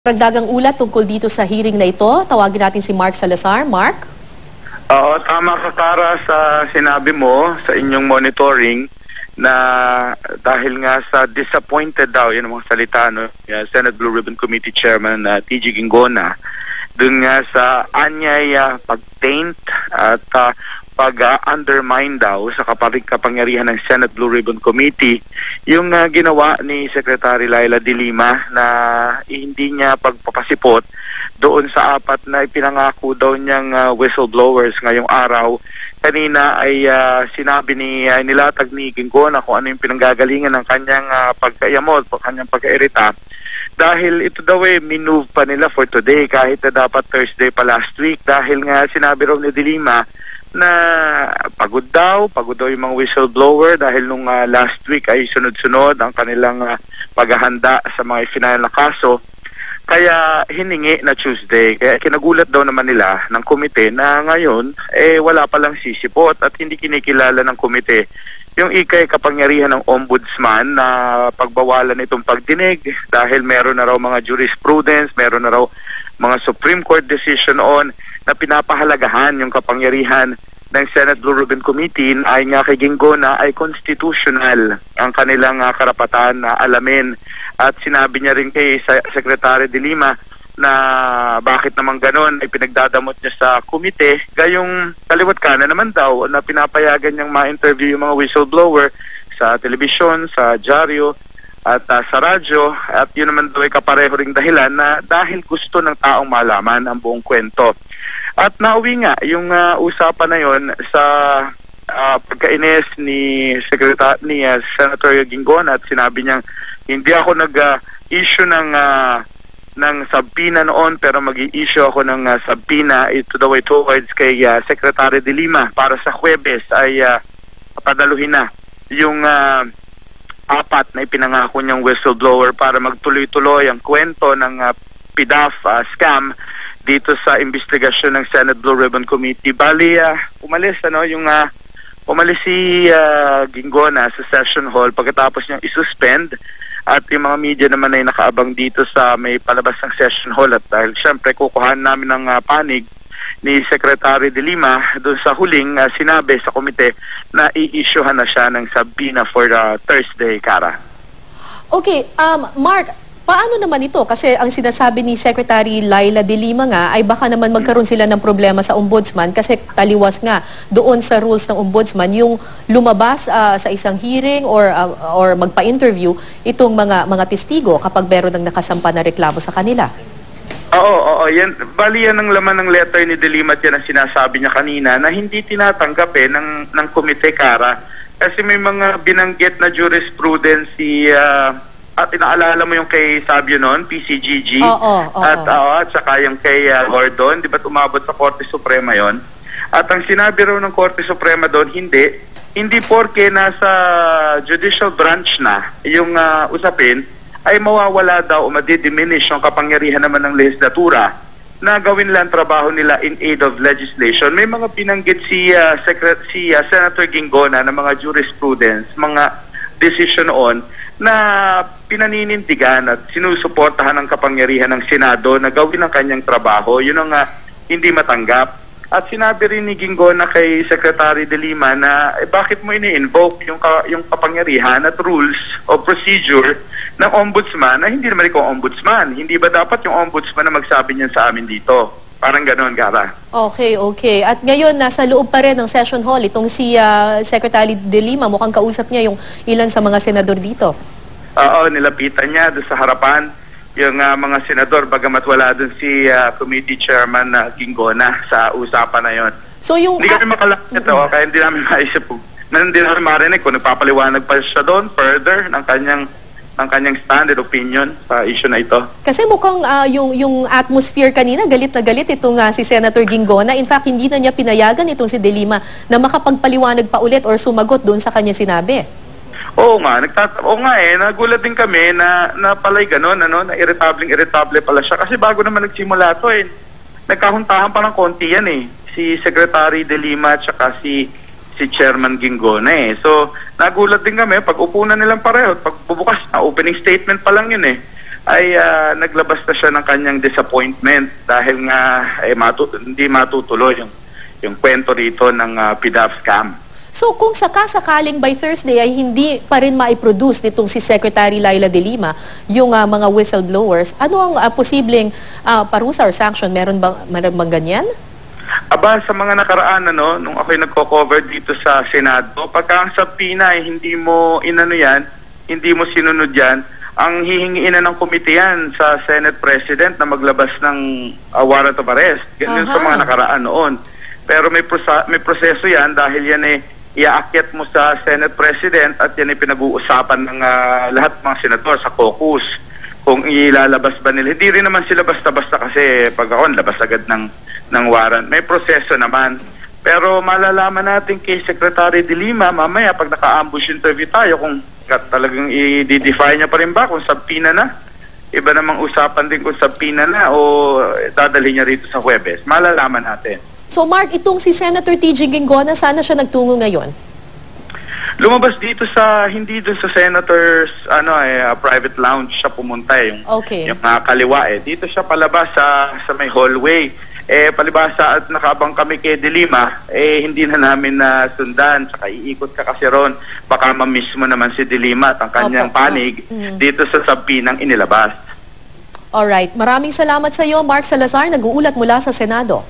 Ragdagang ulat tungkol dito sa hearing na ito, tawagin natin si Mark Salazar. Mark? Oo, tama ka, Kara, sa sinabi mo sa inyong monitoring na dahil nga sa disappointed daw, yun ang mga salita, no? Senate Blue Ribbon Committee Chairman TG Ginggona, dun nga sa anyay pag-taint at pag-undermine daw sa kapangyarihan ng Senate Blue Ribbon Committee yung ginawa ni Secretary Laila De Lima na hindi niya pagpapasipot doon sa apat na ipinangako daw niyang whistleblowers ngayong araw. Kanina ay sinabi nilatag ni Ginggona kung ano yung pinanggagalingan ng kanyang pagkayamot, kanyang pagkairita. Dahil ito daw minove pa nila for today kahit na dapat Thursday pa last week dahil nga sinabi raw ni De Lima na pagod daw yung mga whistleblower dahil nung last week ay sunod-sunod ang kanilang paghahanda sa mga final na kaso. Kaya hiningi na Tuesday. Kaya kinagulat daw naman nila ng komite na ngayon wala palang sisipot at hindi kinikilala ng komite yung ikay kapangyarihan ng ombudsman na pagbawalan itong pagdinig dahil meron na raw mga jurisprudence, meron na raw mga Supreme Court decision on na pinapahalagahan yung kapangyarihan ng Senate Blue Ribbon Committee ay nga kay Ginggona ay constitutional ang kanilang karapatan na alamin. At sinabi niya rin kay Secretary De Lima na bakit naman ganon ay pinagdadamot niya sa komite, gayong kaliwat kanan naman daw na pinapayagan niyang ma-interview yung mga whistleblower sa telebisyon, sa dyaryo at sa radyo, at yun naman daw ay kapareho ring dahilan na dahil gusto ng taong malaman ang buong kwento. At nauwi nga yung usapan na yon sa pagkainis ni Senator Ginggona at sinabi niyang hindi ako nag-issue ng subpoena noon pero mag-i-issue ako ng subpoena ito daw ay towards kay Secretary De Lima para sa Huwebes ay padaluhin na yung apat na ipinangako niyang whistleblower para magtuloy-tuloy ang kwento ng PDAF scam dito sa investigasyon ng Senate Blue Ribbon Committee. Bali, umalis si Ginggona sa session hall pagkatapos niyang isuspend at yung mga media naman ay nakaabang dito sa may palabas ng session hall at dahil syempre kukuhaan namin ng panig ni Secretary De Lima doon sa huling sinabi sa komite na i-issuehan na siya ng subpoena for Thursday, Kara. Okay, Mark, paano naman ito? Kasi ang sinasabi ni Secretary Laila De Lima nga ay baka naman magkaroon sila ng problema sa ombudsman kasi taliwas nga doon sa rules ng ombudsman yung lumabas sa isang hearing or magpa-interview itong mga testigo kapag meron ng nakasampa na reklamo sa kanila. Oo, yan. Bali yan ang laman ng letter ni De Lima at yan ang sinasabi niya kanina na hindi tinatanggap ng komite, Kara. Kasi may mga binanggit na jurisprudence at inaalala mo yung kay Sabio noon, PCGG, at saka yung kay Gordon, di ba umabot sa Korte Suprema yon? At ang sinabi raw ng Korte Suprema doon, hindi porke nasa judicial branch na yung usapin, ay mawawala daw o madidiminish yung kapangyarihan naman ng legislatura na gawin lang trabaho nila in aid of legislation. May mga pinanggit si Senator Ginggona na mga jurisprudence, mga decision on na pinaninindigan at sinusuportahan ng kapangyarihan ng Senado na gawin ang kanyang trabaho. Yun ang hindi matanggap. At sinabi rin ni Ginggona kay Secretary De Lima na bakit mo ini-invoke yung kapangyarihan at rules o procedure ng ombudsman na hindi naman ikaw ombudsman. Hindi ba dapat yung ombudsman na magsabi niyan sa amin dito? Parang gano'n, Gara. Okay. At ngayon, nasa loob pa rin ng session hall itong si Secretary De Lima. Mukhang kausap niya yung ilan sa mga senador dito. Oo, nilapitan niya doon sa harapan yung mga senador, bagamat wala doon si committee chairman Ginggona sa usapan na yon. So yung hindi kami makalapit kaya hindi namin maisip hindi namin marinig kung nagpapaliwanag pa siya doon further ng kanyang standard opinion sa issue na ito. Kasi mukhang yung atmosphere kanina, galit na galit itong si Senator Ginggona. In fact, hindi na niya pinayagan itong si De Lima na makapagpaliwanag pa ulit or sumagot doon sa kanya sinabi. Oo nga, nagulat din kami na pala'y gano'n, na irritable pala siya. Kasi bago naman nagsimula ito nagkahuntahan pa ng konti yan si Secretary De Lima at saka si Chairman Ginggona So, nagulat din kami, pag upo na nilang pareho, pag bubukas na, opening statement pa lang yun ay naglabas na siya ng kanyang disappointment dahil nga hindi matutuloy yung kwento rito ng PDAF scam. So kung sakasakaling by Thursday ay hindi pa rin maiproduce nitong si Secretary Laila De Lima yung mga whistleblowers, ano ang posibleng parusa or sanction? Meron bang ganyan? Aba, sa mga nakaraan, nung ako'y nagko-cover dito sa Senado, pagka ang subpoena ay hindi mo hindi mo sinunod yan, ang hihingiin na ng komite yan sa Senate President na maglabas ng warrant of arrest. Ganun sa mga nakaraan noon. Pero may proseso yan dahil yan iaakyat mo sa Senate President at yan ay pinag-uusapan ng lahat ng mga senador sa caucus kung ilalabas ba nila. Hindi rin naman sila basta-basta kasi pag ako labas agad ng warrant. May proseso naman. Pero malalaman natin kay Secretary De Lima mamaya pag naka-ambush interview tayo kung talagang i-define niya pa rin ba kung subpoena na. Iba namang usapan din kung subpoena na o dadalhin niya rito sa Huwebes. Malalaman natin. So Mark, itong si Senator TG Ginggona, sana siya nagtungo ngayon? Lumabas dito hindi doon sa Senator's private lounge siya pumunta yung kaliwa Dito siya palabas sa may hallway. Palibasa at nakabang kami kay De Lima, hindi na namin sundan. Saka iikot ka kasi ron, baka ma-miss mo naman si De Lima at ang kanyang panig dito sa subpoenang inilabas. Alright, maraming salamat sa iyo, Mark Salazar, nag-uulat mula sa Senado.